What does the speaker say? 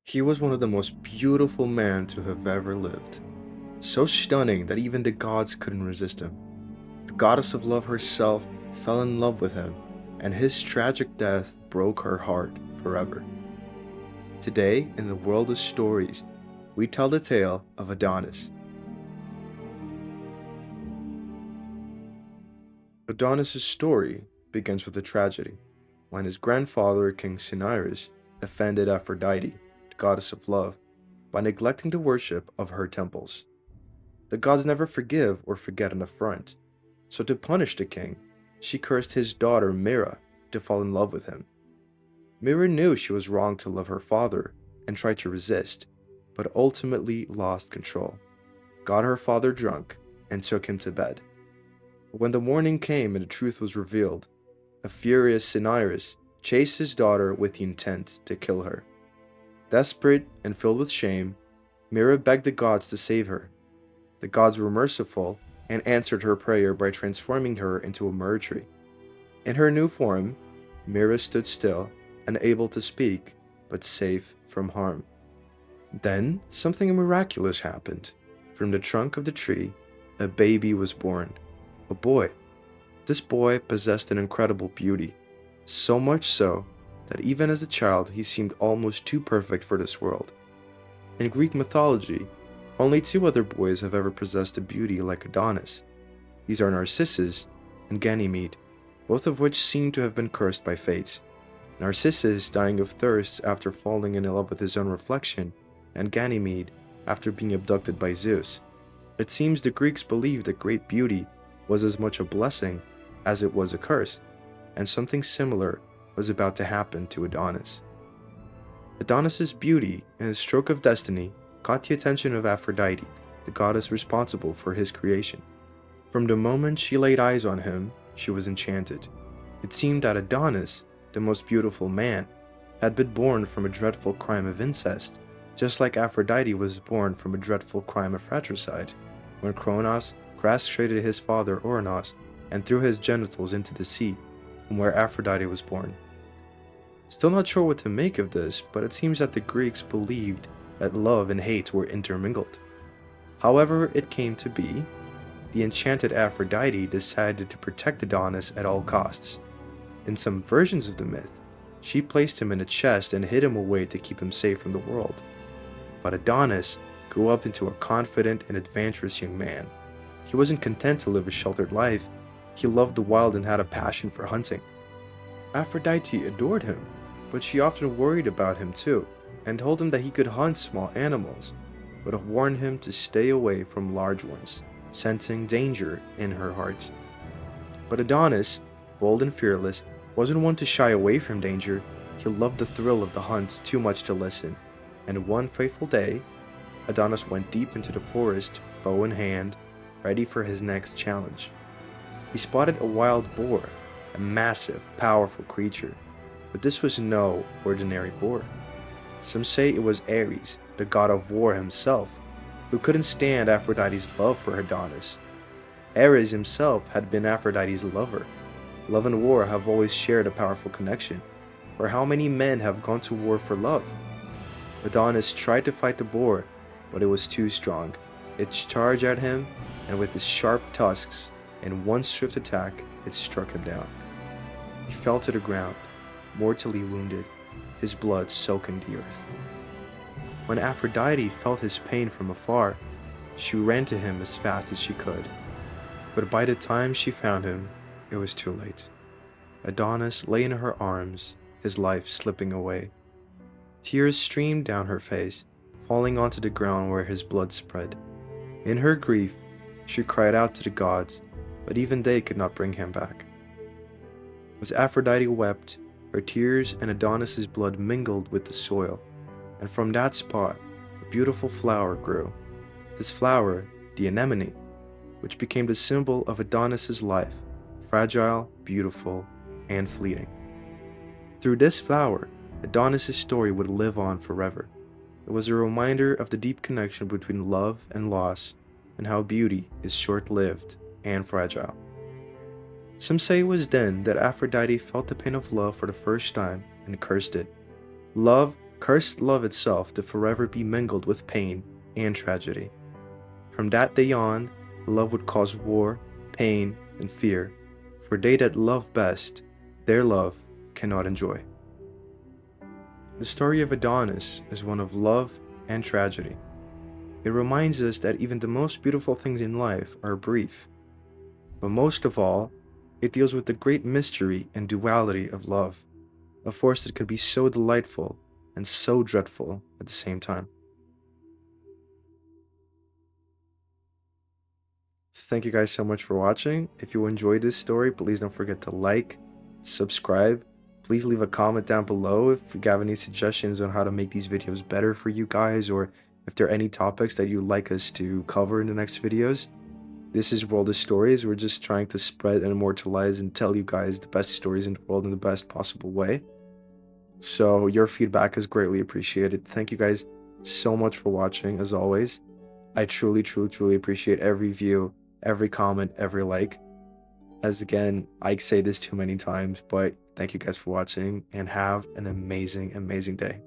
He was one of the most beautiful men to have ever lived. So stunning that even the gods couldn't resist him. The goddess of love herself fell in love with him, and his tragic death broke her heart forever. Today, in the world of stories, we tell the tale of Adonis. Adonis' story begins with a tragedy, when his grandfather, King Cinyras, offended Aphrodite, the goddess of love, by neglecting the worship of her temples. The gods never forgive or forget an affront, so to punish the king, she cursed his daughter Mira to fall in love with him. Mira knew she was wrong to love her father and tried to resist, but ultimately lost control, got her father drunk, and took him to bed. But when the morning came and the truth was revealed, a furious Cinyras chased his daughter with the intent to kill her. Desperate and filled with shame, Mira begged the gods to save her. The gods were merciful and answered her prayer by transforming her into a myrrh tree. In her new form, Mira stood still, unable to speak, but safe from harm. Then, something miraculous happened. From the trunk of the tree, a baby was born, a boy. This boy possessed an incredible beauty, so much so that even as a child he seemed almost too perfect for this world. In Greek mythology, only two other boys have ever possessed a beauty like Adonis. These are Narcissus and Ganymede, both of which seem to have been cursed by fates. Narcissus dying of thirst after falling in love with his own reflection, and Ganymede after being abducted by Zeus. It seems the Greeks believed that great beauty was as much a blessing as it was a curse, and something similar was about to happen to Adonis. Adonis's beauty and his stroke of destiny caught the attention of Aphrodite, the goddess responsible for his creation. From the moment she laid eyes on him, she was enchanted. It seemed that Adonis, the most beautiful man, had been born from a dreadful crime of incest, just like Aphrodite was born from a dreadful crime of fratricide, when Kronos castrated his father Ouranos and threw his genitals into the sea, from where Aphrodite was born. Still not sure what to make of this, but it seems that the Greeks believed that love and hate were intermingled. However it came to be, the enchanted Aphrodite decided to protect Adonis at all costs. In some versions of the myth, she placed him in a chest and hid him away to keep him safe from the world. But Adonis grew up into a confident and adventurous young man. He wasn't content to live a sheltered life. He loved the wild and had a passion for hunting. Aphrodite adored him, but she often worried about him too, and told him that he could hunt small animals, but warned him to stay away from large ones, sensing danger in her heart. But Adonis, bold and fearless, wasn't one to shy away from danger. He loved the thrill of the hunts too much to listen, and one fateful day, Adonis went deep into the forest, bow in hand, ready for his next challenge. He spotted a wild boar, a massive, powerful creature, but this was no ordinary boar. Some say it was Ares, the god of war himself, who couldn't stand Aphrodite's love for Adonis. Ares himself had been Aphrodite's lover. Love and war have always shared a powerful connection, for how many men have gone to war for love? Adonis tried to fight the boar, but it was too strong. It charged at him, and with its sharp tusks, in one swift attack, it struck him down. He fell to the ground, mortally wounded, his blood soaking the earth. When Aphrodite felt his pain from afar, she ran to him as fast as she could. But by the time she found him, it was too late. Adonis lay in her arms, his life slipping away. Tears streamed down her face, falling onto the ground where his blood spread. In her grief, she cried out to the gods, but even they could not bring him back. As Aphrodite wept, her tears and Adonis's blood mingled with the soil, and from that spot, a beautiful flower grew. This flower, the anemone, which became the symbol of Adonis's life, fragile, beautiful, and fleeting. Through this flower, Adonis's story would live on forever. It was a reminder of the deep connection between love and loss, and how beauty is short-lived and fragile. Some say it was then that Aphrodite felt the pain of love for the first time and cursed it. Love cursed love itself to forever be mingled with pain and tragedy. From that day on, love would cause war, pain, and fear, for they that love best, their love cannot enjoy. The story of Adonis is one of love and tragedy. It reminds us that even the most beautiful things in life are brief. But most of all, it deals with the great mystery and duality of love, a force that could be so delightful and so dreadful at the same time. Thank you guys so much for watching. If you enjoyed this story, please don't forget to like, subscribe. Please leave a comment down below if you have any suggestions on how to make these videos better for you guys, or if there are any topics that you'd like us to cover in the next videos. This is World of Stories. We're just trying to spread and immortalize and tell you guys the best stories in the world in the best possible way. So your feedback is greatly appreciated. Thank you guys so much for watching, as always. I truly, truly, truly appreciate every view, every comment, every like. As again, I say this too many times, but thank you guys for watching and have an amazing, amazing day.